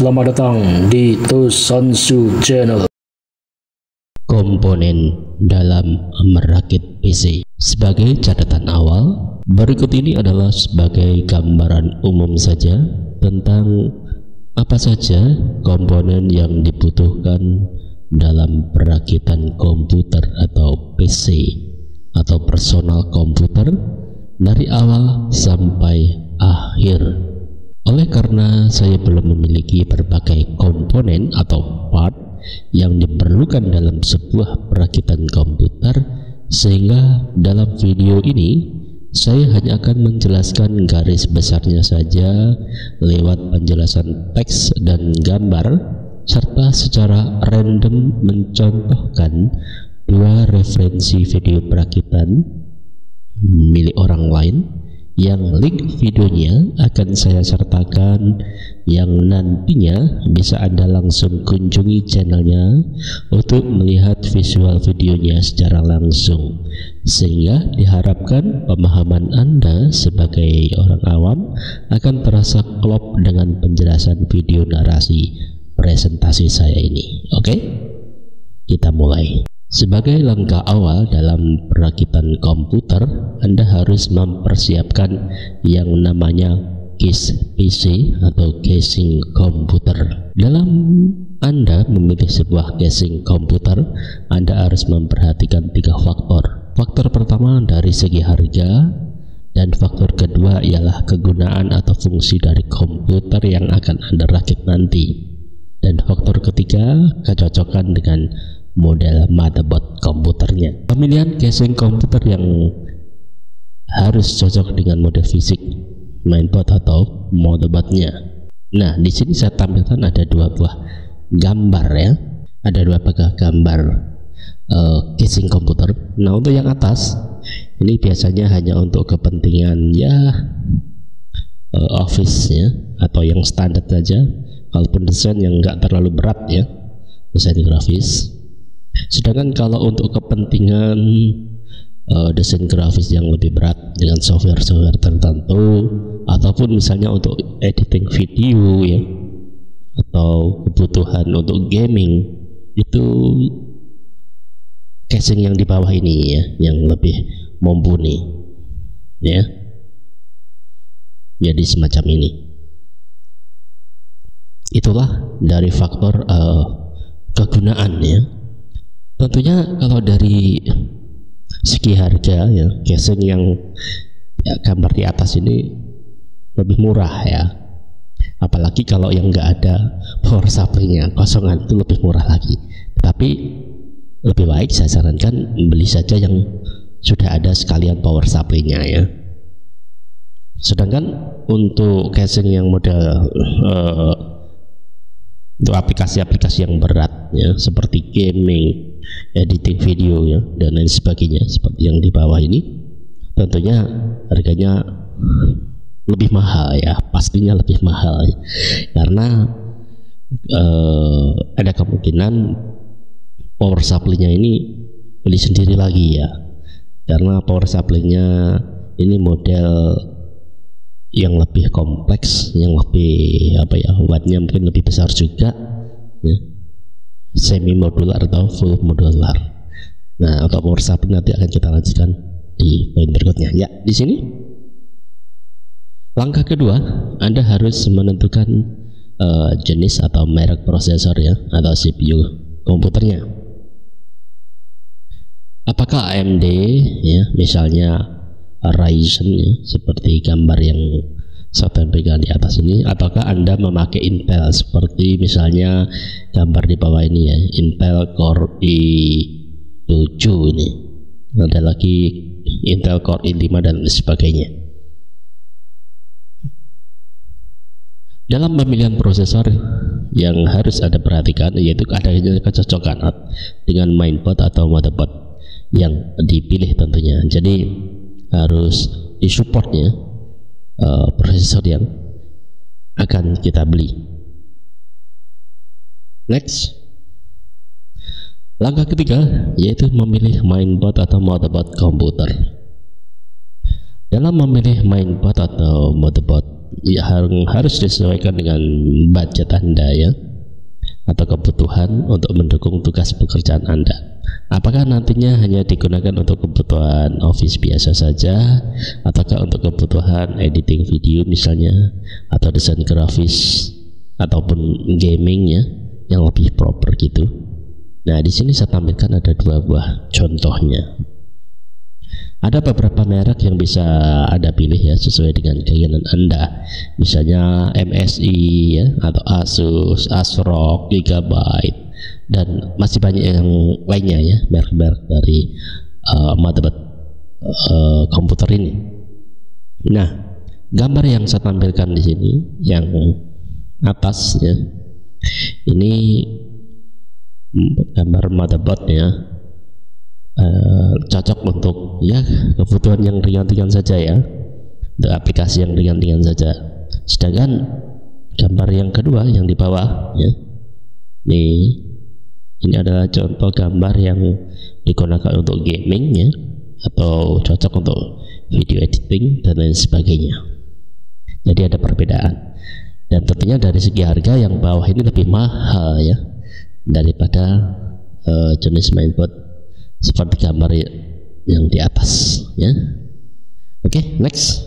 Selamat datang di Tusansu Channel. Komponen dalam merakit PC. Sebagai catatan awal, berikut ini adalah sebagai gambaran umum saja tentang apa saja komponen yang dibutuhkan dalam perakitan komputer atau PC atau personal komputer dari awal sampai akhir. Oleh karena saya belum memiliki berbagai komponen atau part yang diperlukan dalam sebuah perakitan komputer, sehingga dalam video ini saya hanya akan menjelaskan garis besarnya saja lewat penjelasan teks dan gambar, serta secara random mencontohkan dua referensi video perakitan milik orang lain yang link videonya akan saya sertakan, yang nantinya bisa Anda langsung kunjungi channelnya untuk melihat visual videonya secara langsung, sehingga diharapkan pemahaman Anda sebagai orang awam akan terasa klop dengan penjelasan video narasi presentasi saya ini. Oke, kita mulai. Sebagai langkah awal dalam perakitan komputer, Anda harus mempersiapkan yang namanya case PC atau casing komputer. Dalam Anda memilih sebuah casing komputer, Anda harus memperhatikan tiga faktor. Faktor pertama dari segi harga, dan faktor kedua ialah kegunaan atau fungsi dari komputer yang akan Anda rakit nanti. Dan faktor ketiga, kecocokan dengan model motherboard komputernya. Pemilihan casing komputer yang harus cocok dengan model fisik mainboard atau motherboardnya. Nah, di sini saya tampilkan ada dua buah gambar ya. Ada dua buah gambar casing komputer. Nah, untuk yang atas ini biasanya hanya untuk kepentingan ya office ya, atau yang standar saja. Kalaupun desain yang enggak terlalu berat ya, desain grafis. Sedangkan kalau untuk kepentingan desain grafis yang lebih berat dengan software-software tertentu, ataupun misalnya untuk editing video ya, atau kebutuhan untuk gaming, itu casing yang di bawah ini ya, yang lebih mumpuni ya. Jadi semacam ini. Itulah dari faktor kegunaan ya. Tentunya kalau dari segi harga ya, casing yang ya, gambar di atas ini lebih murah ya. Apalagi kalau yang enggak ada power supply-nya, kosongan, itu lebih murah lagi. Tapi lebih baik saya sarankan beli saja yang sudah ada sekalian power supply-nya ya. Sedangkan untuk casing yang model untuk aplikasi-aplikasi yang berat ya, seperti gaming, editing video ya, dan lain sebagainya seperti yang di bawah ini, tentunya harganya lebih mahal ya, pastinya lebih mahal ya. Karena ada kemungkinan power supply-nya ini beli sendiri lagi ya, karena power supply-nya ini model yang lebih kompleks, yang lebih wattnya mungkin lebih besar juga ya, semi modular atau full modular. Nah, untuk power supply nanti akan kita lanjutkan di poin berikutnya ya. Di sini langkah kedua, Anda harus menentukan jenis atau merek prosesor ya, atau CPU komputernya. Apakah AMD ya, misalnya Ryzen ya, seperti gambar yang saya tampilkan di atas ini, ataukah Anda memakai Intel seperti misalnya gambar di bawah ini ya, Intel Core i7 ini, ada lagi Intel Core i5 dan sebagainya. Dalam pemilihan prosesor yang harus Anda perhatikan yaitu adanya kecocokan dengan mainboard atau motherboard yang dipilih tentunya. Jadi harus disupportnya prosesor yang akan kita beli. Next, langkah ketiga yaitu memilih mainboard atau motherboard komputer. Dalam memilih mainboard atau motherboard harus disesuaikan dengan budget Anda ya, atau kebutuhan untuk mendukung tugas pekerjaan Anda. Apakah nantinya hanya digunakan untuk kebutuhan office biasa saja, ataukah untuk kebutuhan editing video misalnya, atau desain grafis, ataupun gaming ya, yang lebih proper gitu. Nah, di sini saya tampilkan ada 2 buah contohnya. Ada beberapa merek yang bisa Anda pilih ya, sesuai dengan keinginan Anda. Misalnya MSI ya, atau Asus, ASRock, Gigabyte, dan masih banyak yang lainnya ya, merek-merek dari motherboard komputer ini. Nah, gambar yang saya tampilkan di sini yang atas ya, ini gambar motherboard ya, cocok untuk ya kebutuhan yang ringan-ringan saja ya, untuk aplikasi yang ringan-ringan saja. Sedangkan gambar yang kedua yang di bawah ya, ini adalah contoh gambar yang digunakan untuk gaming ya, atau cocok untuk video editing dan lain sebagainya. Jadi ada perbedaan, dan tentunya dari segi harga yang bawah ini lebih mahal ya daripada jenis mainboard seperti gambar yang di atas ya. Oke, next.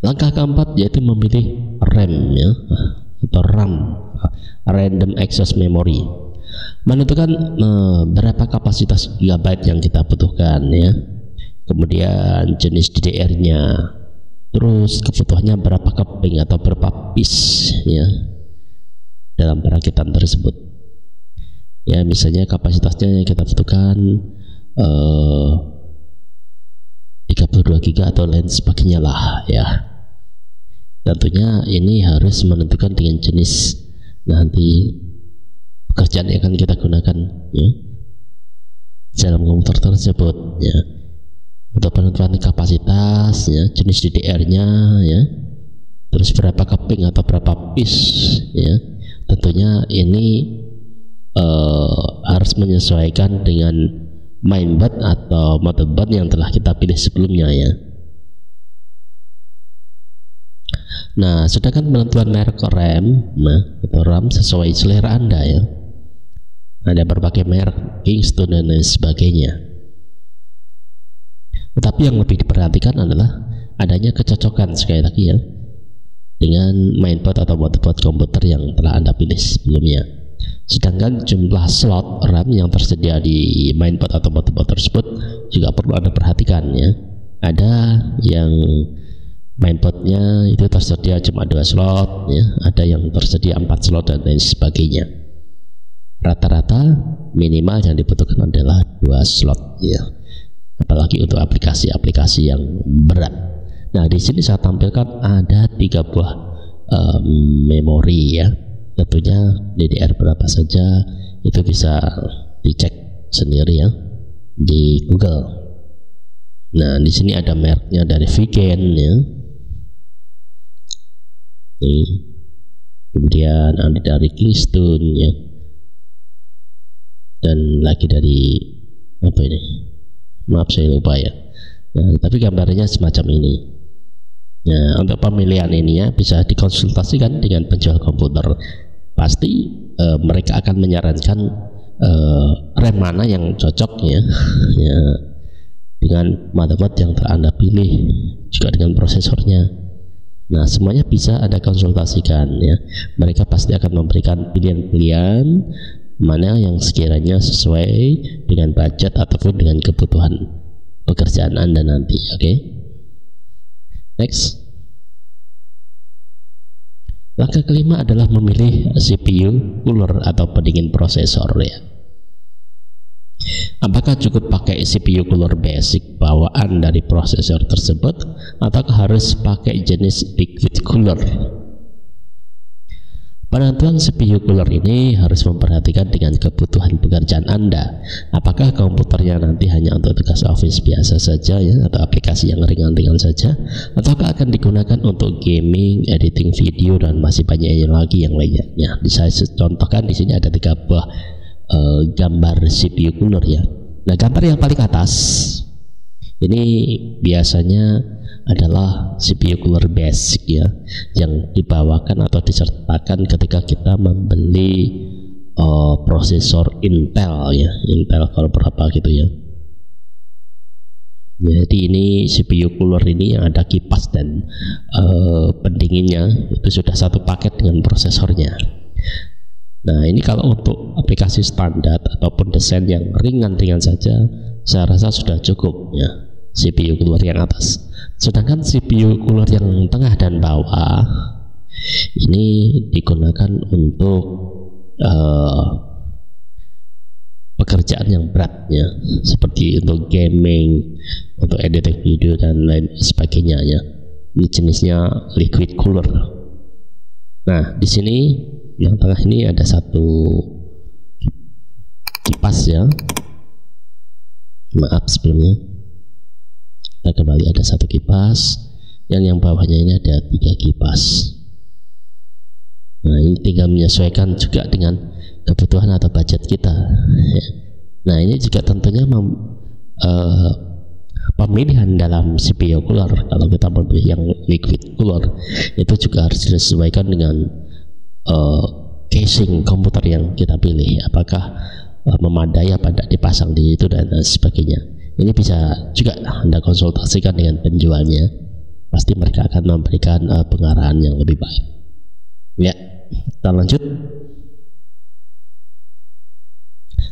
Langkah keempat yaitu memilih RAM ya, atau RAM, Random Access Memory. Menentukan berapa kapasitas gigabyte yang kita butuhkan ya, kemudian jenis DDR-nya, terus kebutuhannya berapa keping atau berapa piece ya dalam perakitan tersebut. Ya, misalnya kapasitasnya yang kita butuhkan 32 GB atau lain sebagainya lah ya. Tentunya ini harus menentukan dengan jenis nanti pekerjaan yang akan kita gunakan ya dalam komputer tersebut ya. Untuk penentuan kapasitas ya, jenis DDR-nya ya, terus berapa keping atau berapa piece ya, tentunya ini harus menyesuaikan dengan mainboard atau motherboard yang telah kita pilih sebelumnya ya. Nah, sedangkan penentuan merek RAM, atau RAM sesuai selera Anda ya. Ada berbagai merek, Kingston dan lain sebagainya. Tetapi yang lebih diperhatikan adalah adanya kecocokan sekali lagi ya dengan mainboard atau motherboard komputer yang telah Anda pilih sebelumnya. Sedangkan jumlah slot RAM yang tersedia di mainboard atau motherboard tersebut juga perlu Anda perhatikan ya. Ada yang mainboardnya itu tersedia cuma 2 slot ya, ada yang tersedia 4 slot dan lain sebagainya. Rata-rata minimal yang dibutuhkan adalah 2 slot ya, apalagi untuk aplikasi-aplikasi yang berat. Nah, di sini saya tampilkan ada 3 buah memori ya. Tentunya DDR berapa saja itu bisa dicek sendiri ya di Google. Nah, di sini ada mereknya dari Vigen ya. Kemudian ada dari Kingston ya. Dan lagi dari apa ini? Maaf saya lupa ya. Nah, tapi gambarnya semacam ini. Nah, untuk pemilihan ini ya bisa dikonsultasikan dengan penjual komputer. Pasti mereka akan menyarankan RAM mana yang cocok ya, ya dengan motherboard yang telah Anda pilih, juga dengan prosesornya. Nah, semuanya bisa Anda konsultasikan ya. Mereka pasti akan memberikan pilihan-pilihan mana yang sekiranya sesuai dengan budget ataupun dengan kebutuhan pekerjaan Anda nanti. Oke. Next. Langkah kelima adalah memilih CPU cooler atau pendingin prosesor ya. Apakah cukup pakai CPU cooler basic bawaan dari prosesor tersebut, atau harus pakai jenis liquid cooler? Penentuan CPU cooler ini harus memperhatikan dengan kebutuhan pekerjaan Anda. Apakah komputernya nanti hanya untuk tugas office biasa saja ya, atau aplikasi yang ringan-ringan saja, ataukah akan digunakan untuk gaming, editing video, dan masih banyak lagi yang lainnya. Ya, saya contohkan di sini ada 3 buah gambar CPU cooler ya. Nah, gambar yang paling atas Ini biasanya adalah CPU cooler basic ya, yang dibawakan atau disertakan ketika kita membeli prosesor Intel ya, Intel Core berapa gitu ya. Jadi ini CPU cooler ini yang ada kipas dan pendinginnya itu sudah satu paket dengan prosesornya. Nah ini kalau untuk aplikasi standar ataupun desain yang ringan-ringan saja, saya rasa sudah cukup ya CPU cooler yang atas. Sedangkan CPU cooler yang tengah dan bawah ini digunakan untuk pekerjaan yang beratnya, seperti untuk gaming, untuk editing video dan lain sebagainya ya. Ini jenisnya liquid cooler. Nah di sini yang tengah ini ada satu kipas ya. Maaf sebelumnya, kita kembali, ada satu kipas, dan yang bawahnya ini ada 3 kipas. Nah ini tinggal menyesuaikan juga dengan kebutuhan atau budget kita. Nah ini juga tentunya pemilihan dalam CPU cooler. Kalau kita memilih yang liquid cooler itu juga harus disesuaikan dengan casing komputer yang kita pilih, apakah memadai apa tidak dipasang di situ dan sebagainya. Ini bisa juga Anda konsultasikan dengan penjualnya, pasti mereka akan memberikan pengarahan yang lebih baik ya. Kita lanjut.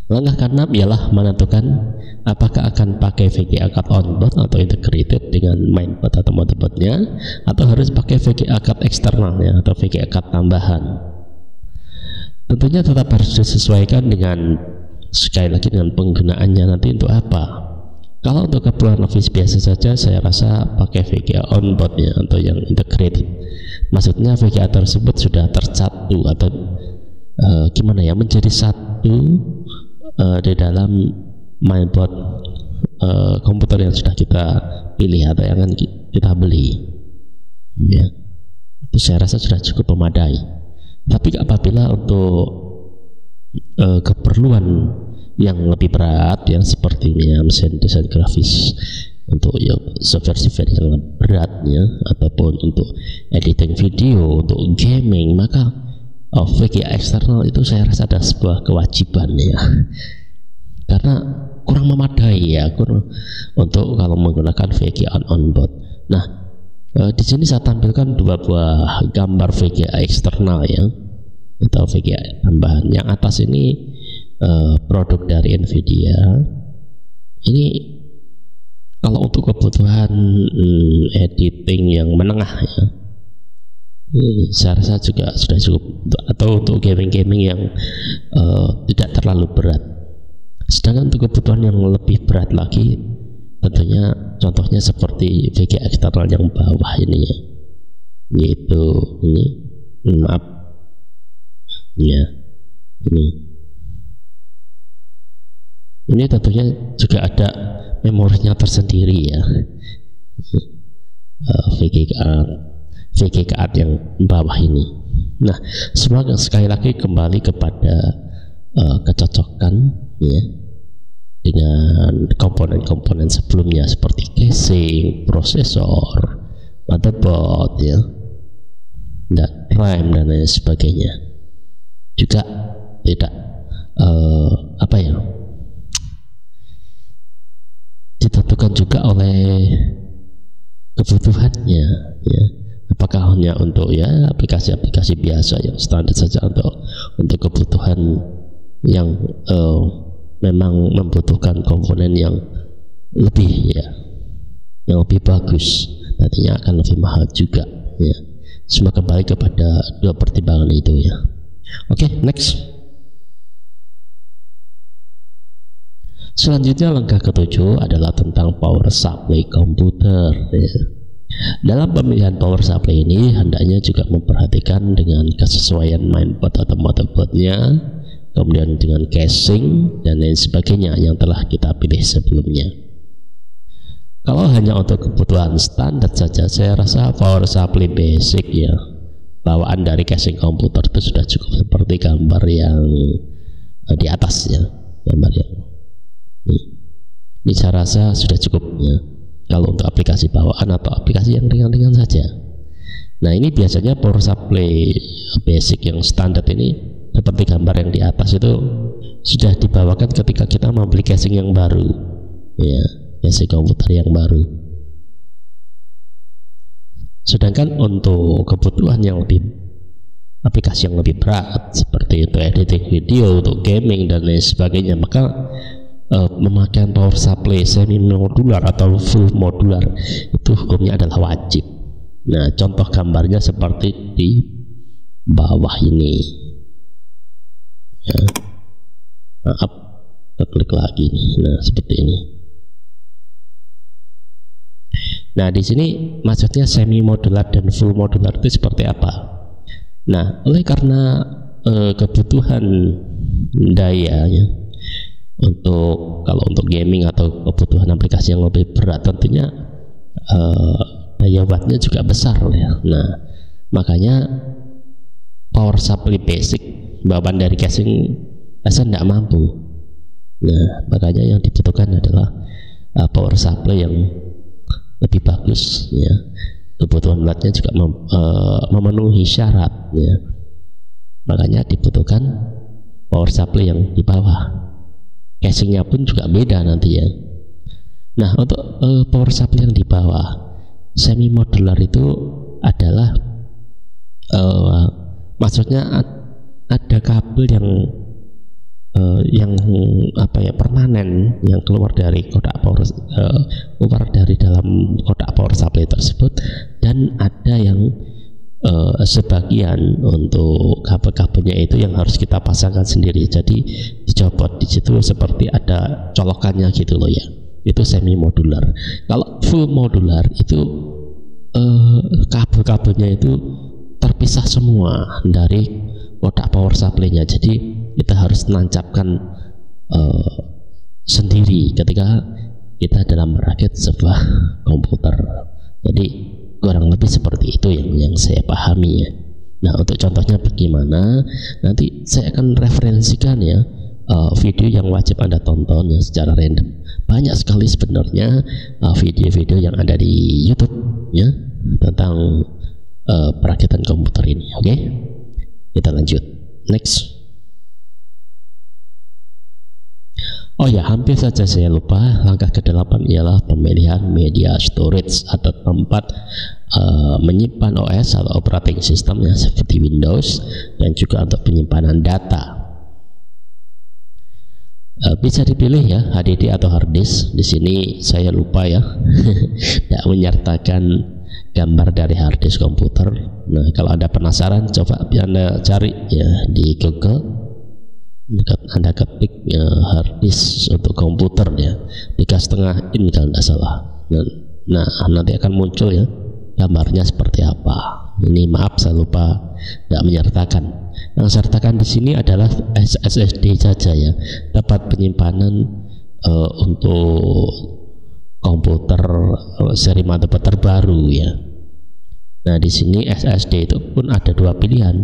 Langkah ke-6 ialah menentukan apakah akan pakai VGA card onboard atau integrated dengan mainboard atau motherboardnya, atau harus pakai VGA card eksternalnya atau VGA card tambahan. Tentunya tetap harus disesuaikan dengan, sekali lagi, dengan penggunaannya nanti untuk apa. Kalau untuk keperluan office biasa saja, saya rasa pakai VGA onboardnya atau yang integrated. Maksudnya VGA tersebut sudah tersatu atau gimana ya, menjadi satu di dalam mainboard komputer yang sudah kita pilih atau yang akan kita beli ya. Itu saya rasa sudah cukup memadai. Tapi apabila untuk keperluan yang lebih berat ya, seperti mesin desain grafis, untuk ya software yang beratnya, ataupun untuk editing video, untuk gaming, maka VGA eksternal itu saya rasa ada sebuah kewajiban ya, karena kurang memadai ya untuk kalau menggunakan VGA onboard. Nah di sini saya tampilkan 2 buah gambar VGA eksternal ya, atau VGA tambahan. Yang atas ini produk dari Nvidia. Ini kalau untuk kebutuhan editing yang menengah ya, ini saya rasa juga sudah cukup, atau untuk gaming yang tidak terlalu berat. Sedangkan untuk kebutuhan yang lebih berat lagi, tentunya contohnya seperti VGA eksternal yang bawah ini ya, yaitu ini, maaf ya, ini tentunya juga ada memorinya tersendiri ya, VGA yang bawah ini. Nah semua sekali lagi kembali kepada kecocokan ya dengan komponen-komponen sebelumnya seperti casing, prosesor, motherboard ya, dan RAM dan lain sebagainya. Juga tidak apa ya, ditentukan juga oleh kebutuhannya ya, apakah hanya untuk ya aplikasi-aplikasi biasa yang standar saja, untuk kebutuhan yang memang membutuhkan komponen yang lebih ya, yang lebih bagus, nantinya akan lebih mahal juga ya. Semua kembali kepada 2 pertimbangan itu ya. Oke, next. Selanjutnya langkah ke-7 adalah tentang power supply komputer ya. Dalam pemilihan power supply ini hendaknya juga memperhatikan dengan kesesuaian mainboard atau motherboardnya, kemudian dengan casing dan lain sebagainya yang telah kita pilih sebelumnya. Kalau hanya untuk kebutuhan standar saja, saya rasa power supply basic ya, bawaan dari casing komputer itu sudah cukup, seperti gambar yang di atas ya, gambar yang ini saya rasa sudah cukup ya. kalau untuk aplikasi bawaan atau aplikasi yang ringan-ringan saja. Nah, ini biasanya power supply basic yang standar ini seperti gambar yang di atas itu sudah dibawakan ketika kita membeli casing yang baru, ya, casing komputer yang baru. Sedangkan untuk kebutuhan yang lebih aplikasi yang lebih berat seperti itu editing video, untuk gaming dan lain sebagainya, maka pemakaian power supply semi modular atau full modular itu hukumnya adalah wajib. Nah, contoh gambarnya seperti di bawah ini, ya. Maaf, kita klik lagi nih. Nah, seperti ini. Nah, di sini maksudnya semi modular dan full modular itu seperti apa? Nah, oleh karena kebutuhan daya, ya, kalau untuk gaming atau kebutuhan aplikasi yang lebih berat, tentunya daya wattnya juga besar, ya. Nah, makanya power supply basic bawaan dari casing rasa tidak mampu. Nah, makanya yang dibutuhkan adalah power supply yang lebih bagus, ya. Kebutuhan wattnya juga memenuhi syarat, ya. Makanya dibutuhkan power supply yang di bawah. Casingnya pun juga beda nanti, ya. Nah, untuk power supply yang di bawah semi modular itu adalah maksudnya ada kabel yang permanen yang keluar dari kotak power, keluar dari dalam kotak power supply tersebut, dan ada yang sebagian untuk kabel-kabelnya itu yang harus kita pasangkan sendiri, jadi dicopot di situ seperti ada colokannya gitu loh, ya. Itu semi modular. Kalau full modular itu kabel-kabelnya itu terpisah semua dari kotak power supply-nya, jadi kita harus menancapkan sendiri ketika kita dalam merakit sebuah komputer. Jadi kurang lebih seperti itu yang saya pahami, ya. Nah, untuk contohnya bagaimana nanti saya akan referensikan, ya, video yang wajib Anda tonton, ya, secara random. Banyak sekali sebenarnya video-video yang ada di YouTube, ya, tentang perakitan komputer ini. Oke, kita lanjut. Next. Oh ya, hampir saja saya lupa. Langkah ke-8 ialah pemilihan media storage atau tempat menyimpan OS atau operating system, ya, seperti Windows, dan juga untuk penyimpanan data. Bisa dipilih, ya, HDD atau hard disk. Di sini saya lupa, ya, tidak menyertakan gambar dari hard disk komputer. Nah, kalau Anda penasaran, coba Anda cari, ya, di Google. Anda ketik hard disk untuk komputer, ya, 3,5 in kalau tidak salah. Nah, nanti akan muncul, ya, gambarnya seperti apa. Ini maaf saya lupa tidak menyertakan. Yang sertakan di sini adalah SSD saja, ya, tempat penyimpanan untuk komputer seri motherboard terbaru, ya. Nah, di sini SSD itu pun ada dua pilihan.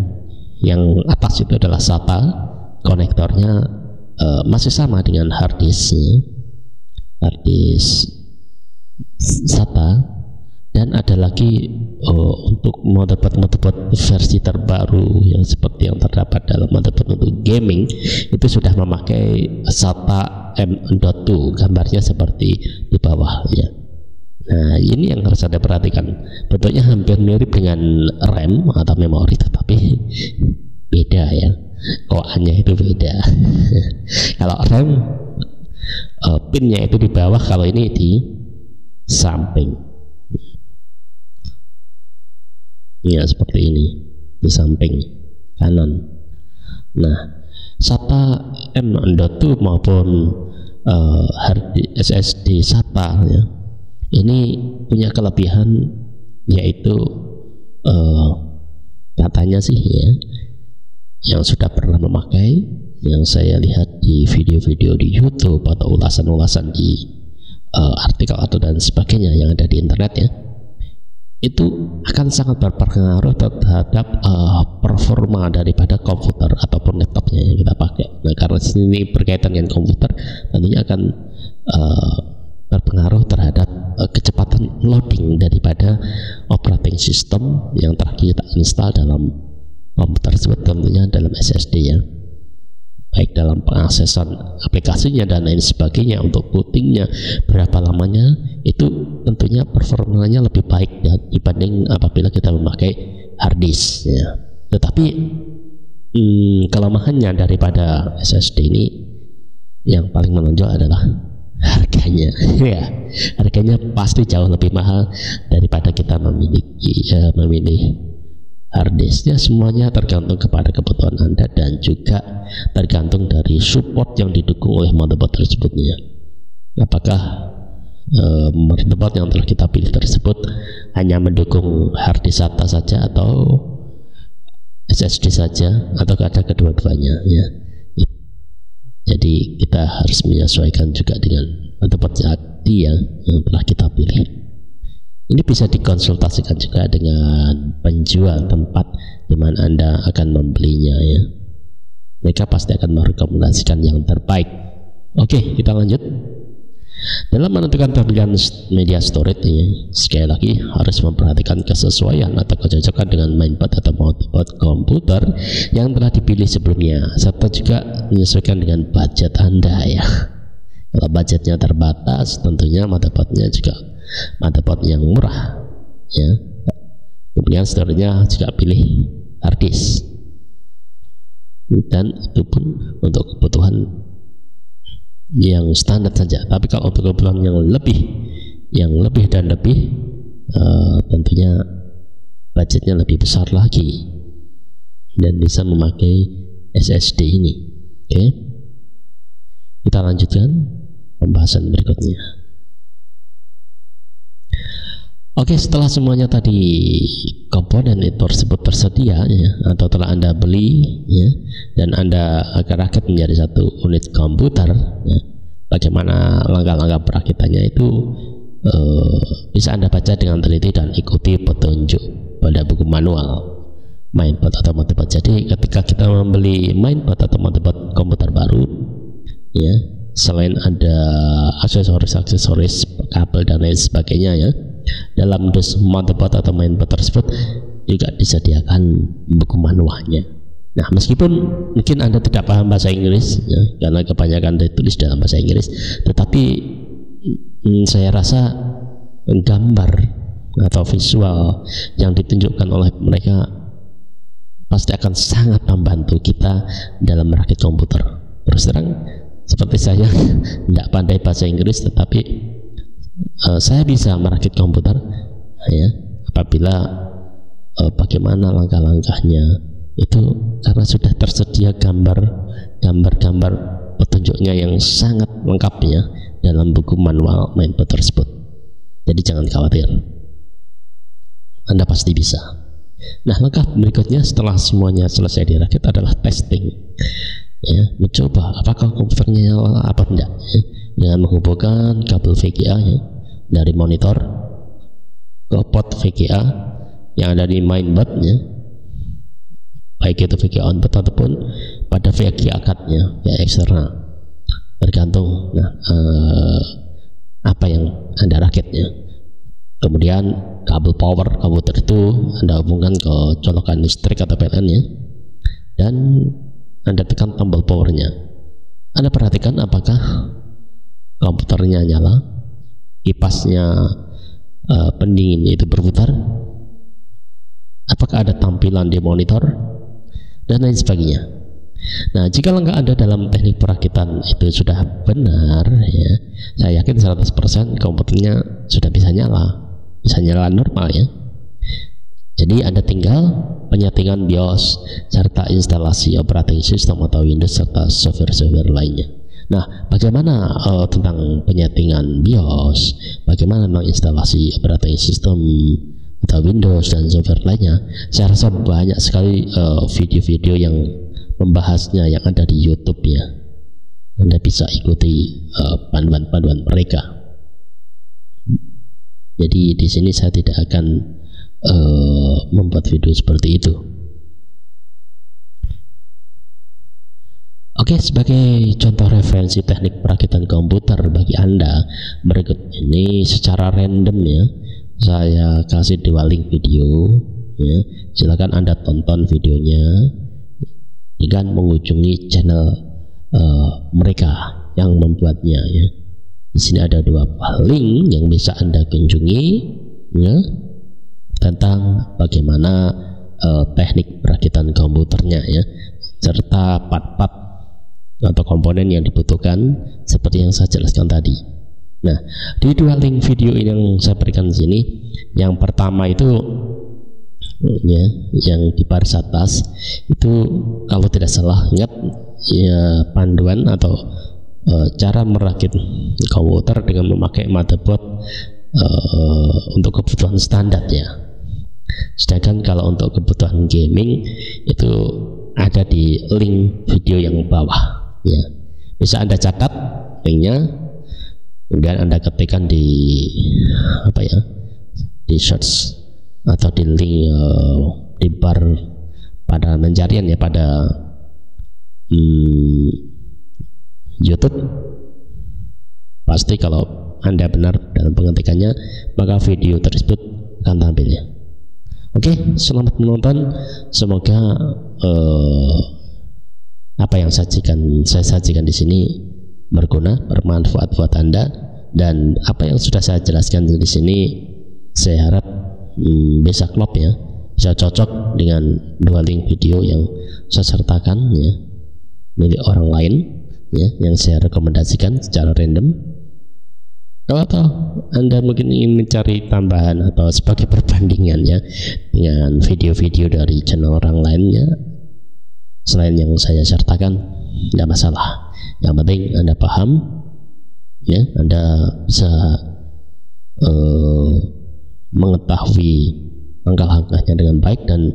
Yang atas itu adalah SATA, konektornya masih sama dengan hard disk, ya. Hard disk SATA, dan ada lagi untuk motherboard versi terbaru yang seperti yang terdapat dalam motherboard untuk gaming itu sudah memakai SATA M.2, gambarnya seperti di bawah, ya. Nah, ini yang harus Anda perhatikan. Bentuknya hampir mirip dengan RAM atau memori, tetapi beda, ya. Koannya itu beda. Kalau RAM pinnya itu di bawah, kalau ini di samping, ya, seperti ini, di samping kanan. Nah, SATA M.2 maupun SSD SATA, ya, ini punya kelebihan, yaitu katanya sih, ya, yang sudah pernah memakai, yang saya lihat di video-video di YouTube atau ulasan-ulasan di artikel atau dan sebagainya yang ada di internet, ya, itu akan sangat berpengaruh terhadap performa daripada komputer ataupun laptopnya yang kita pakai. Nah, karena ini berkaitan dengan komputer, tentunya akan berpengaruh terhadap kecepatan kecepatan loading daripada operating system yang telah kita install dalam komputer tersebut, tentunya dalam SSD ya, baik dalam pengaksesan aplikasinya dan lain sebagainya, untuk bootingnya berapa lamanya, itu tentunya performanya lebih baik ya, dibanding apabila kita memakai hard disk ya. Tetapi kelemahannya daripada SSD ini yang paling menonjol adalah harganya. Ya, harganya pasti jauh lebih mahal daripada kita memilih hard disknya. Semuanya tergantung kepada kebutuhan Anda dan juga tergantung dari support yang didukung oleh motherboard tersebutnya. Apakah motherboard yang telah kita pilih tersebut hanya mendukung hard disk SATA saja atau SSD saja, atau ada kedua-duanya ya. Jadi kita harus menyesuaikan juga dengan motherboard yang telah kita pilih. Ini bisa dikonsultasikan juga dengan penjual tempat di mana Anda akan membelinya ya. Mereka pasti akan merekomendasikan yang terbaik. Oke, kita lanjut. Dalam menentukan tampilan media storage ini, sekali lagi harus memperhatikan kesesuaian atau kecocokan dengan mainboard atau motherboard komputer yang telah dipilih sebelumnya, serta juga menyesuaikan dengan budget Anda ya. Kalau budgetnya terbatas, tentunya motherboardnya juga motherboard yang murah ya. Kemudian storage-nya juga pilih hard disk, dan itu pun untuk kebutuhan yang standar saja. Tapi kalau untuk kebutuhan yang lebih dan lebih, tentunya budgetnya lebih besar lagi dan bisa memakai SSD ini. Oke, kita lanjutkan pembahasan berikutnya. Oke, setelah semuanya tadi komponen itu tersebut tersedia ya, atau telah Anda beli ya, dan Anda rakit menjadi satu unit komputer ya, bagaimana langkah-langkah perakitannya itu bisa Anda baca dengan teliti dan ikuti petunjuk pada buku manual mainboard atau motherboard. Jadi ketika kita membeli mainboard atau motherboard komputer baru ya, selain ada aksesoris kabel dan lain sebagainya ya, dalam dus motherboard atau mainboard tersebut juga disediakan buku manualnya. Nah, meskipun mungkin Anda tidak paham bahasa Inggris ya, karena kebanyakan ditulis dalam bahasa Inggris, tetapi saya rasa gambar atau visual yang ditunjukkan oleh mereka pasti akan sangat membantu kita dalam merakit komputer. Terus terang, seperti saya tidak pandai bahasa Inggris, tetapi saya bisa merakit komputer ya, apabila bagaimana langkah-langkahnya itu karena sudah tersedia gambar petunjuknya yang sangat lengkap ya dalam buku manual mainboard tersebut. Jadi jangan khawatir, Anda pasti bisa. Nah, langkah berikutnya setelah semuanya selesai dirakit adalah testing ya, mencoba apakah komputernya nyala apa tidak ya, dengan menghubungkan kabel VGA ya, dari monitor ke port VGA yang ada di mainboard ya, baik itu VGA onboard ataupun pada VGA cardnya ya eksternal, tergantung apa yang Anda rakitnya. Kemudian kabel power komputer itu Anda hubungkan ke colokan listrik atau PLN ya, dan Anda tekan tombol powernya. Anda perhatikan apakah komputernya nyala, kipasnya pendingin itu berputar, apakah ada tampilan di monitor, dan lain sebagainya. Nah, jika langkah Anda dalam teknik perakitan itu sudah benar ya, saya yakin 100% komputernya sudah bisa nyala normal ya. Jadi Anda tinggal penyetingan BIOS serta instalasi operating system atau Windows serta software-software lainnya. Nah, bagaimana tentang penyetingan BIOS, bagaimana menginstalasi operating system atau Windows dan software lainnya? Saya rasa banyak sekali video-video yang membahasnya yang ada di YouTube ya. Anda bisa ikuti panduan-panduan mereka. Jadi di sini saya tidak akan membuat video seperti itu. Oke, Oke, sebagai contoh referensi teknik perakitan komputer bagi Anda, berikut ini secara random ya, saya kasih 2 link video ya. Silakan Anda tonton videonya dengan mengunjungi channel mereka yang membuatnya ya. Di sini ada 2 link yang bisa Anda kunjungi ya, tentang bagaimana teknik perakitan komputernya ya, serta part-part atau komponen yang dibutuhkan seperti yang saya jelaskan tadi. Nah, di 2 link video yang saya berikan di sini, yang pertama itu ya, yang di baris atas itu kalau tidak salah ingat ya, panduan atau cara merakit komputer dengan memakai motherboard untuk kebutuhan standar ya. Sedangkan kalau untuk kebutuhan gaming itu ada di link video yang bawah ya. Bisa Anda catat linknya, kemudian Anda ketikkan di apa ya, di search atau di link di bar pada pencarian ya, pada YouTube. Pasti kalau Anda benar dalam pengetikannya, maka video tersebut akan tampil ya. Oke, selamat menonton. Semoga apa yang saya sajikan di sini berguna, bermanfaat buat Anda, dan apa yang sudah saya jelaskan di sini saya harap bisa klop ya, bisa cocok dengan 2 link video yang saya sertakan ya, milik orang lain ya, yang saya rekomendasikan secara random. Kalau Anda mungkin ingin mencari tambahan atau sebagai perbandingan ya dengan video-video dari channel orang lainnya selain yang saya sertakan, tidak masalah. Yang penting Anda paham ya, Anda bisa mengetahui langkah-langkahnya dengan baik dan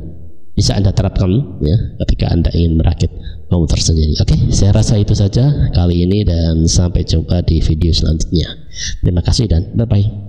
bisa Anda terapkan ya ketika Anda ingin merakit komputer sendiri. Oke, saya rasa itu saja kali ini dan sampai jumpa di video selanjutnya. Terima kasih dan bye-bye.